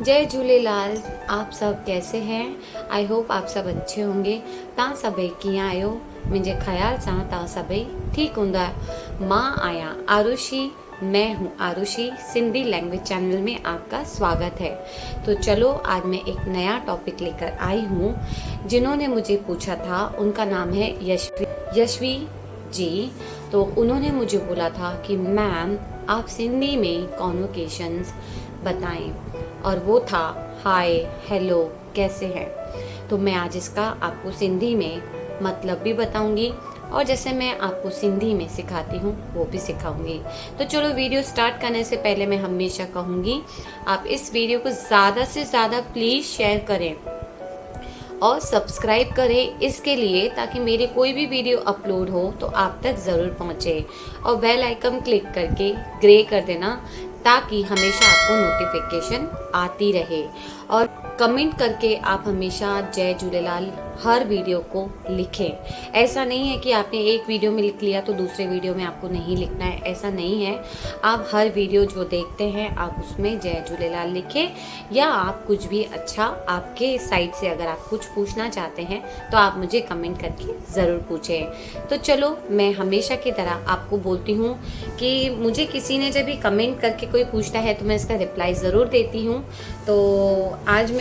जय झूलेलाल। आप सब कैसे हैं? आई होप आप सब अच्छे होंगे। तव्हां सभई कीअं आहियो? मुंहिंजे ख़्याल सां तव्हां सभई ठीक हूंदा। मां आहियां आरुषि। मैं हूँ आरुषि। सिंधी लैंग्वेज चैनल में आपका स्वागत है। तो चलो, आज मैं एक नया टॉपिक लेकर आई हूँ। जिन्होंने मुझे पूछा था उनका नाम है यशवी जी। तो उन्होंने मुझे बोला था कि मैम आप सिंधी में कॉन्वोकेशंस बताएं, और वो था हाय, हेलो, कैसे हैं। तो मैं आज इसका आपको सिंधी में मतलब भी बताऊंगी, और जैसे मैं आपको सिंधी में सिखाती हूँ वो भी सिखाऊंगी। तो चलो, वीडियो स्टार्ट करने से पहले मैं हमेशा कहूँगी, आप इस वीडियो को ज़्यादा से ज़्यादा प्लीज़ शेयर करें और सब्सक्राइब करें, इसके लिए ताकि मेरे कोई भी वीडियो अपलोड हो तो आप तक ज़रूर पहुँचे, और बेल आइकन क्लिक करके ग्रे कर देना ताकि हमेशा आपको नोटिफिकेशन आती रहे। और कमेंट करके आप हमेशा जय झूलेलाल हर वीडियो को लिखें। ऐसा नहीं है कि आपने एक वीडियो में लिख लिया तो दूसरे वीडियो में आपको नहीं लिखना है, ऐसा नहीं है। आप हर वीडियो जो देखते हैं आप उसमें जय झूलेलाल लिखें, या आप कुछ भी अच्छा आपके साइड से अगर आप कुछ पूछना चाहते हैं तो आप मुझे कमेंट करके ज़रूर पूछें। तो चलो, मैं हमेशा की तरह आपको बोलती हूँ कि मुझे किसी ने जब भी कमेंट करके कोई पूछता है तो मैं इसका रिप्लाई ज़रूर देती हूँ। तो आज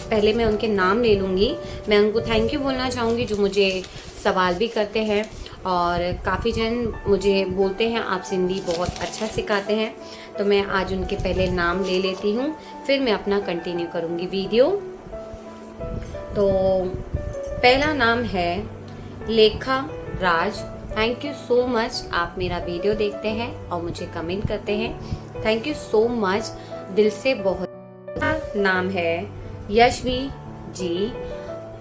पहले मैं उनके नाम ले लूँगी। मैं उनको थैंक यू बोलना चाहूँगी जो मुझे सवाल भी करते हैं, और काफ़ी जन मुझे बोलते हैं आप सिंधी बहुत अच्छा सिखाते हैं। तो मैं आज उनके पहले नाम ले लेती हूँ, फिर मैं अपना कंटिन्यू करूँगी वीडियो। तो पहला नाम है लेखा राज। थैंक यू सो मच, आप मेरा वीडियो देखते हैं और मुझे कमेंट करते हैं। थैंक यू सो मच, दिल से बहुत। नाम है यशवी जी।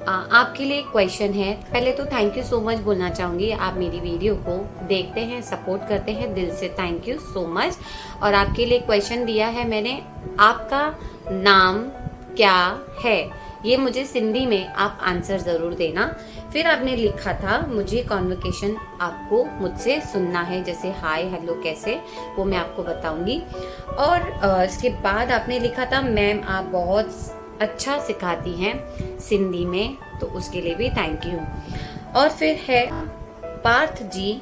आपके लिए क्वेश्चन है। पहले तो थैंक यू सो मच बोलना चाहूँगी, आप मेरी वीडियो को देखते हैं, सपोर्ट करते हैं, दिल से थैंक यू सो मच। और आपके लिए क्वेश्चन दिया है मैंने, आपका नाम क्या है? ये मुझे सिंधी में आप आंसर ज़रूर देना। फिर आपने लिखा था मुझे कॉन्वोकेशन आपको मुझसे सुनना है, जैसे हाय, हेलो, कैसे, वो मैं आपको बताऊंगी। और इसके बाद आपने लिखा था मैम आप बहुत अच्छा सिखाती हैं सिंधी में, तो उसके लिए भी थैंक यू। और फिर है पार्थ जी,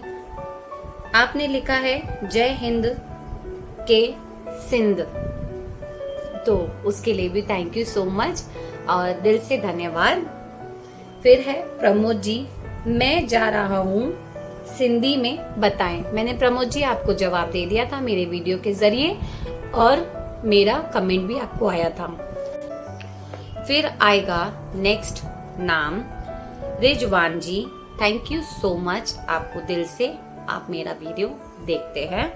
आपने लिखा है जय हिंद के सिंध, तो उसके लिए भी थैंक यू सो मच और दिल से धन्यवाद। फिर है प्रमोद जी, मैं जा रहा हूँ सिंधी में बताएं। मैंने प्रमोद जी आपको जवाब दे दिया था मेरे वीडियो के जरिए, और मेरा कमेंट भी आपको आया था। फिर आएगा नेक्स्ट नाम रिजवान जी। थैंक यू सो मच, आपको दिल से आप मेरा वीडियो देखते हैं।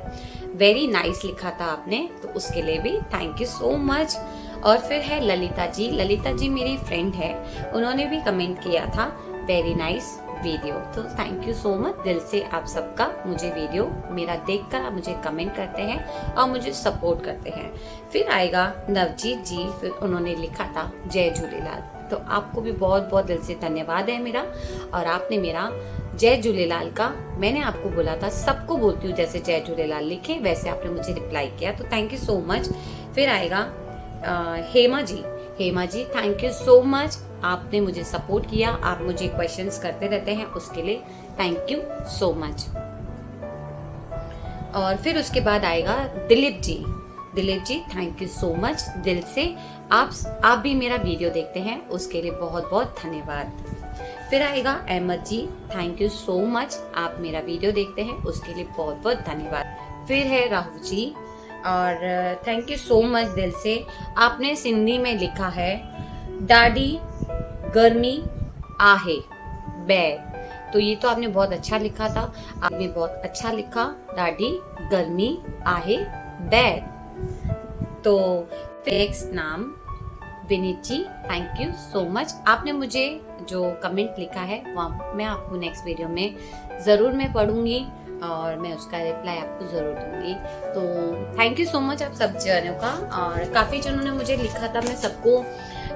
वेरी नाइस लिखा था आपने, तो उसके लिए भी थैंक यू सो मच। और फिर है ललिता जी। ललिता जी मेरी फ्रेंड है, उन्होंने भी कमेंट किया था वेरी नाइस वीडियो, तो थैंक यू सो मच दिल से आप सबका। मुझे वीडियो मेरा देखकर आप मुझे कमेंट करते हैं और मुझे सपोर्ट करते हैं। फिर आएगा नवजीत जी, फिर उन्होंने लिखा था जय झूलेलाल, तो आपको भी बहुत बहुत दिल से धन्यवाद है मेरा। और आपने मेरा जय झूलेलाल का, मैंने आपको बोला था, सबको बोलती हूँ जैसे जय झूलेलाल लिखे वैसे आपने मुझे रिप्लाई किया, तो थैंक यू सो मच। फिर आएगा Hema ji. Hema ji thank you so much, आपने मुझे सपोर्ट किया, आप मुझे क्वेश्चंस करते रहते हैं, उसके लिए थैंक यू सो मच। और फिर उसके बाद आएगा Dilip ji. Dilip ji thank you so much, दिल से आप भी मेरा वीडियो देखते हैं, उसके लिए बहुत बहुत धन्यवाद। फिर आएगा अहमद जी। थैंक यू सो मच, आप मेरा वीडियो देखते हैं, उसके लिए बहुत बहुत धन्यवाद। फिर है राहुल जी, और थैंक यू सो मच दिल से, आपने सिंधी में लिखा है डाडी गर्मी आहे बैर, तो ये तो आपने बहुत अच्छा लिखा था, आपने बहुत अच्छा लिखा, डाडी गर्मी आहे बैर। तो नेक्स्ट नाम विनीत जी। थैंक यू सो मच, आपने मुझे जो कमेंट लिखा है वह मैं आपको नेक्स्ट वीडियो में ज़रूर मैं पढ़ूंगी, और मैं उसका रिप्लाई आपको ज़रूर दूंगी। तो थैंक यू सो मच आप सब जनों का। और काफ़ी जनों ने मुझे लिखा था, मैं सबको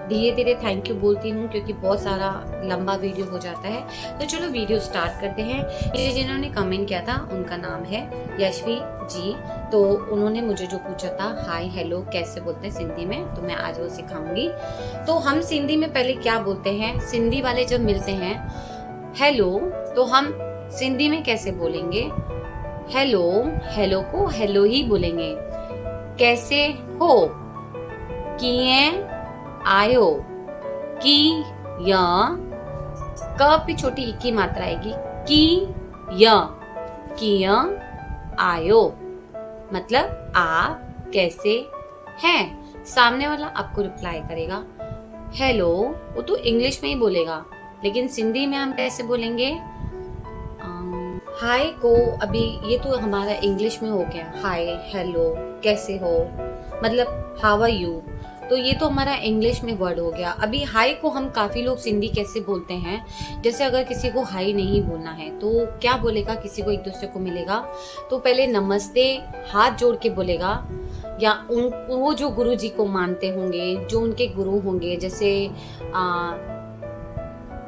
धीरे धीरे थैंक यू बोलती हूँ क्योंकि बहुत सारा लंबा वीडियो हो जाता है। तो चलो वीडियो स्टार्ट करते हैं। ये जिन्होंने कमेंट किया था उनका नाम है यशवी जी। तो उन्होंने मुझे जो पूछा था हाय हेलो कैसे बोलते हैं सिंधी में, तो मैं आज वो सिखाऊंगी। तो हम सिंधी में पहले क्या बोलते हैं, सिंधी वाले जब मिलते हैं हेलो, तो हम सिंधी में कैसे बोलेंगे, हेलो, हेलो को हेलो ही बोलेंगे। कैसे हो, किए आयो, की या क पे छोटी ई की मात्रा आएगी, की या, किया आयो, मतलब आप कैसे हैं। सामने वाला आपको रिप्लाई करेगा हेलो, वो तो इंग्लिश में ही बोलेगा, लेकिन सिंधी में हम कैसे बोलेंगे। हाय को अभी ये तो हमारा इंग्लिश में हो गया, हाय हेलो कैसे हो, मतलब हाउ आर यू, तो ये तो हमारा इंग्लिश में वर्ड हो गया। अभी हाय को हम काफी लोग सिंधी कैसे बोलते हैं, जैसे अगर किसी को हाय नहीं बोलना है तो क्या बोलेगा, किसी को एक दूसरे को मिलेगा तो पहले नमस्ते हाथ जोड़ के बोलेगा, या वो जो गुरु जी को मानते होंगे, जो उनके गुरु होंगे,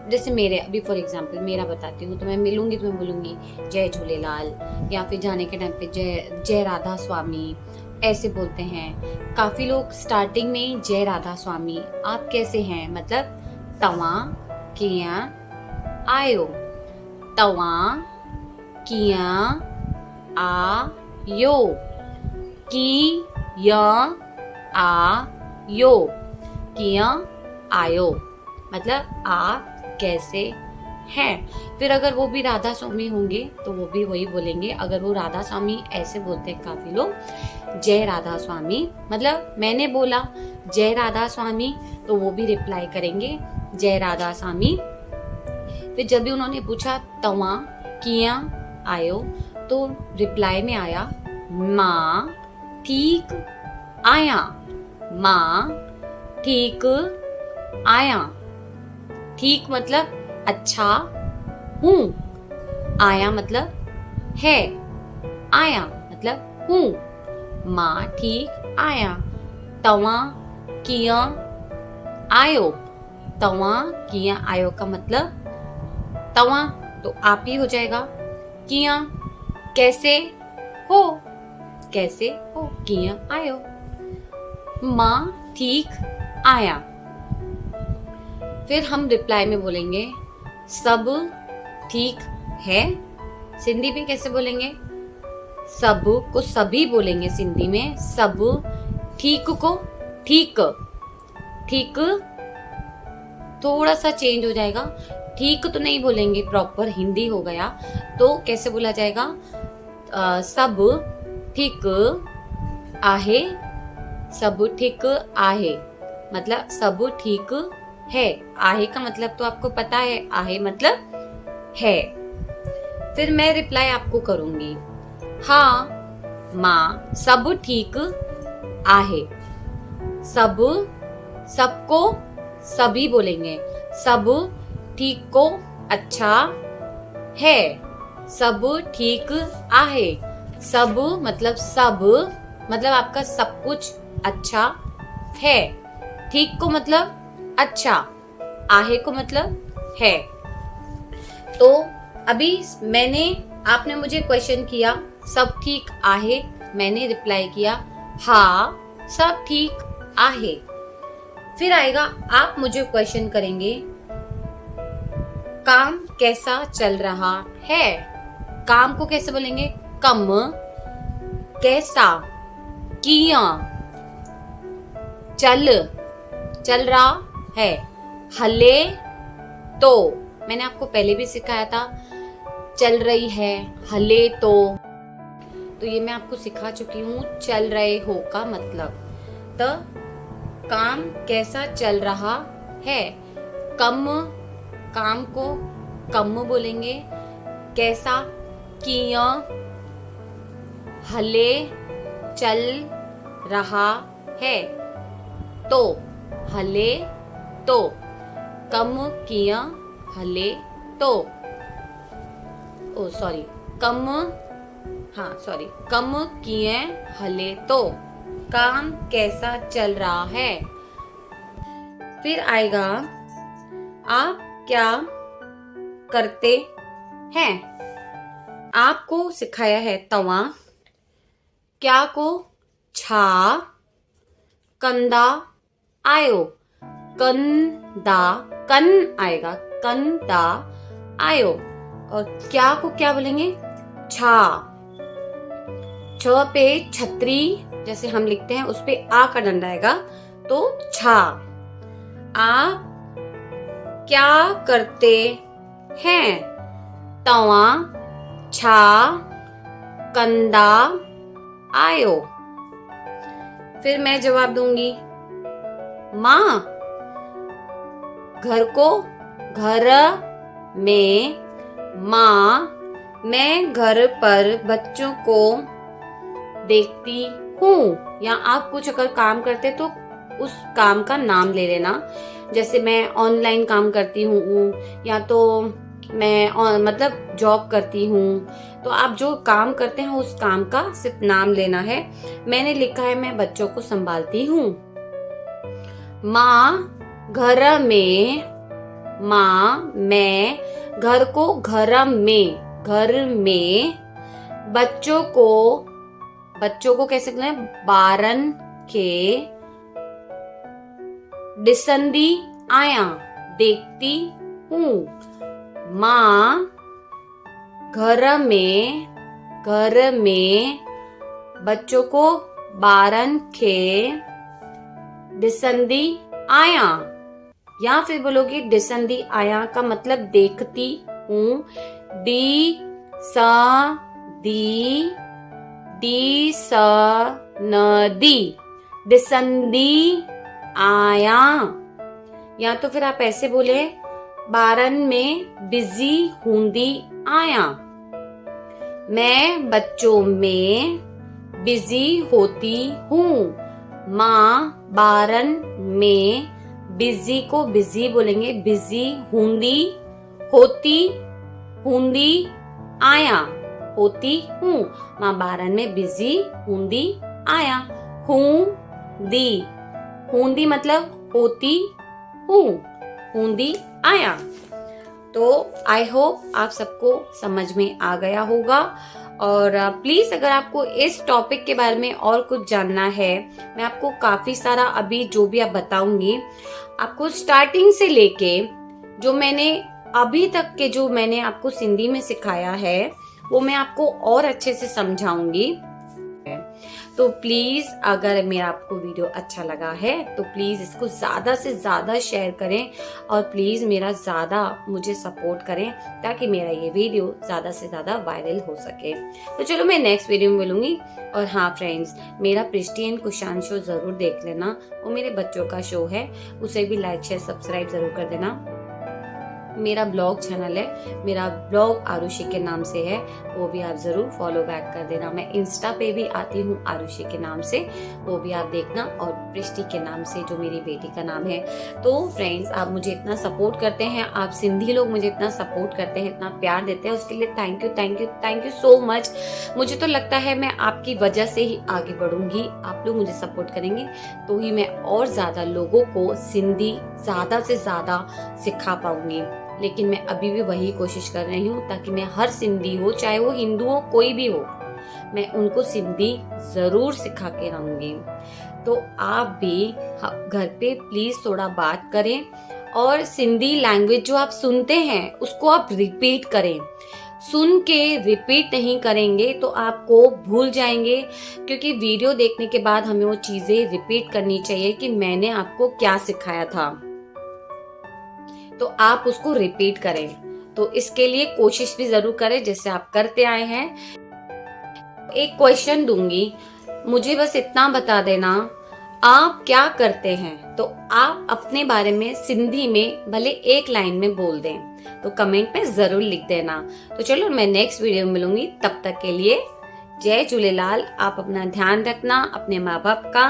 जैसे मेरे अभी फॉर एग्जांपल मेरा बताती हूँ, तो मैं मिलूंगी तो मैं बोलूंगी जय झूलेलाल, या फिर जाने के टाइम पे जय जय राधा स्वामी ऐसे बोलते हैं। काफी लोग स्टार्टिंग में ही जय राधा स्वामी आप कैसे हैं, मतलब तवा किया आयो, तवा किया आयो, की या आयो, किया आयो, मतलब आप कैसे हैं। फिर अगर वो भी राधा स्वामी होंगे तो वो भी वही बोलेंगे। अगर वो राधा स्वामी ऐसे बोलते हैं काफी लोग, जय राधा स्वामी, मतलब मैंने बोला जय राधा स्वामी तो वो भी रिप्लाई करेंगे जय राधा स्वामी। फिर जब भी उन्होंने पूछा तवा किया आयो, तो रिप्लाई में आया माँ ठीक आया, माँ ठीक आया। ठीक मतलब अच्छा हूँ, आया मतलब है, आया मतलब हूँ, माँ ठीक आया। तवा किया आयो, तवा किया आयो का मतलब तवा तो आप ही हो जाएगा, किया कैसे हो, कैसे हो, किया आयो, माँ ठीक आया। फिर हम रिप्लाई में बोलेंगे सब ठीक है। सिंधी में कैसे बोलेंगे, सब को सभी बोलेंगे सिंधी में, सब ठीक को ठीक, ठीक थोड़ा सा चेंज हो जाएगा, ठीक तो नहीं बोलेंगे, प्रॉपर हिंदी हो गया तो कैसे बोला जाएगा, सब ठीक आहे, सब ठीक आहे, मतलब सब ठीक है। आहे का मतलब तो आपको पता है, आहे मतलब है। फिर मैं रिप्लाई आपको करूंगी, हाँ माँ सब ठीक आहे, सब, सबको सभी बोलेंगे, सब ठीक को अच्छा है, सब ठीक आहे, सब मतलब आपका सब कुछ अच्छा है, ठीक को मतलब अच्छा, आहे को मतलब है। तो अभी आपने मुझे क्वेश्चन किया सब ठीक आहे, मैंने रिप्लाई किया हाँ सब ठीक आहे। फिर आएगा आप मुझे क्वेश्चन करेंगे काम कैसा चल रहा है, काम को कैसे बोलेंगे, कम, कैसा, किया, चल रहा है, हले तो, मैंने आपको पहले भी सिखाया था चल रही है, हले तो ये मैं आपको सिखा चुकी हूँ चल रहे हो का मतलब। तो काम कैसा चल रहा है, कम, काम को कम बोलेंगे, कैसा, किया, हले चल रहा है, तो, हले तो, कम किया हले तो, कम हाँ सॉरी, कम किए हले तो, काम कैसा चल रहा है। फिर आएगा आप क्या करते हैं। आपको सिखाया है तवा, क्या को छा, कंदा आयो, कंदा कन आएगा, कंदा आयो। और क्या को क्या बोलेंगे, छा। छ पे छतरी जैसे हम लिखते हैं उस पे आ का डंडा आएगा तो छा। आप क्या करते हैं, तवा छा कंदा आयो। फिर मैं जवाब दूंगी, माँ घर को घर में, माँ मैं घर पर बच्चों को देखती हूँ। या आप कुछ अगर काम करते तो उस काम का नाम ले लेना। जैसे मैं ऑनलाइन काम करती हूँ या तो मैं मतलब जॉब करती हूँ, तो आप जो काम करते हैं उस काम का सिर्फ नाम लेना है। मैंने लिखा है मैं बच्चों को संभालती हूँ। माँ घर में, माँ मैं घर को घर में बच्चों को कैसे कहते हैं, बारन के डिसंदी आया देखती हूँ। माँ घर में बच्चों को बारन के डिसंदी आया। या फिर बोलोगे डिसंदी आया का मतलब देखती हूँ, डी स न दी, डिसंदी आया। या तो फिर आप ऐसे बोले, बारन में बिजी हुंदी आया। मैं बच्चों में बिजी होती हूँ। माँ बारन में बिजी को बिजी बोलेंगे, बिजी हुंदी आया, होती हूँ। माँ बारन में बिजी हुंदी आया। हुंदी मतलब होती हूँ, हुंदी आया। तो आई होप आप सबको समझ में आ गया होगा। और प्लीज अगर आपको इस टॉपिक के बारे में और कुछ जानना है, मैं आपको काफी सारा अभी जो भी आप बताऊंगी, आपको स्टार्टिंग से लेके जो मैंने अभी तक के जो मैंने आपको सिंधी में सिखाया है वो मैं आपको और अच्छे से समझाऊंगी। तो प्लीज अगर मेरा आपको वीडियो अच्छा लगा है तो प्लीज इसको ज्यादा से ज्यादा शेयर करें और प्लीज मेरा ज्यादा मुझे सपोर्ट करें ताकि मेरा ये वीडियो ज्यादा से ज्यादा वायरल हो सके। तो चलो मैं नेक्स्ट वीडियो में मिलूंगी। और हाँ फ्रेंड्स, मेरा प्रिस्टी एंड कुशान शो जरूर देख लेना, वो मेरे बच्चों का शो है, उसे भी लाइक शेयर सब्सक्राइब जरूर कर देना। मेरा ब्लॉग चैनल है, मेरा ब्लॉग आरुषि के नाम से है, वो भी आप जरूर फॉलो बैक कर देना। मैं इंस्टा पे भी आती हूँ आरुषि के नाम से, वो भी आप देखना, और प्रिस्टी के नाम से जो मेरी बेटी का नाम है। तो फ्रेंड्स, आप मुझे इतना सपोर्ट करते हैं, आप सिंधी लोग मुझे इतना सपोर्ट करते हैं, इतना प्यार देते हैं, उसके लिए थैंक यू सो मच। मुझे तो लगता है मैं आपकी वजह से ही आगे बढ़ूंगी। आप लोग मुझे सपोर्ट करेंगे तो ही मैं और ज्यादा लोगों को सिंधी ज्यादा से ज्यादा सिखा पाऊंगी। लेकिन मैं अभी भी वही कोशिश कर रही हूँ ताकि मैं हर सिंधी हो, चाहे वो हिंदू हो कोई भी हो, मैं उनको सिंधी जरूर सिखा के रहूंगी। तो आप भी घर पे प्लीज थोड़ा बात करें और सिंधी लैंग्वेज जो आप सुनते हैं उसको आप रिपीट करें। सुन के रिपीट नहीं करेंगे तो आपको भूल जाएंगे, क्योंकि वीडियो देखने के बाद हमें वो चीजें रिपीट करनी चाहिए कि मैंने आपको क्या सिखाया था, तो आप उसको रिपीट करें। तो इसके लिए कोशिश भी जरूर करें जैसे आप करते आए हैं। एक क्वेश्चन दूंगी, मुझे बस इतना बता देना, आप क्या करते हैं। तो आप अपने बारे में सिंधी में भले एक लाइन में बोल दें, तो कमेंट में जरूर लिख देना। तो चलो मैं नेक्स्ट वीडियो में मिलूंगी, तब तक के लिए जय झूलेलाल। आप अपना ध्यान रखना, अपने माँ बाप का,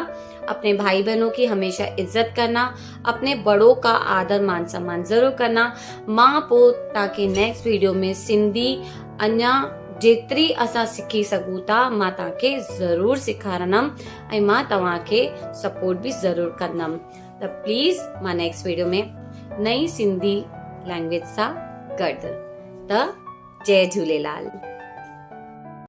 अपने भाई बहनों की हमेशा इज्जत करना, अपने बड़ों का आदर मान सम्मान जरूर करना। माँ पो ताकि नेक्स्ट वीडियो में सिंधी अन्या जेतिरी असां सिखी सघूं था मां तव्हांखे ज़रूरु सेखारींदमि ऐं मां तव्हांखे सपोर्ट बि ज़रूरु कंदमि। त प्लीज़ मां नेक्स्ट वीडियो में नई सिंधी लैंग्वेज सां गॾु। त जय झूलेलाल।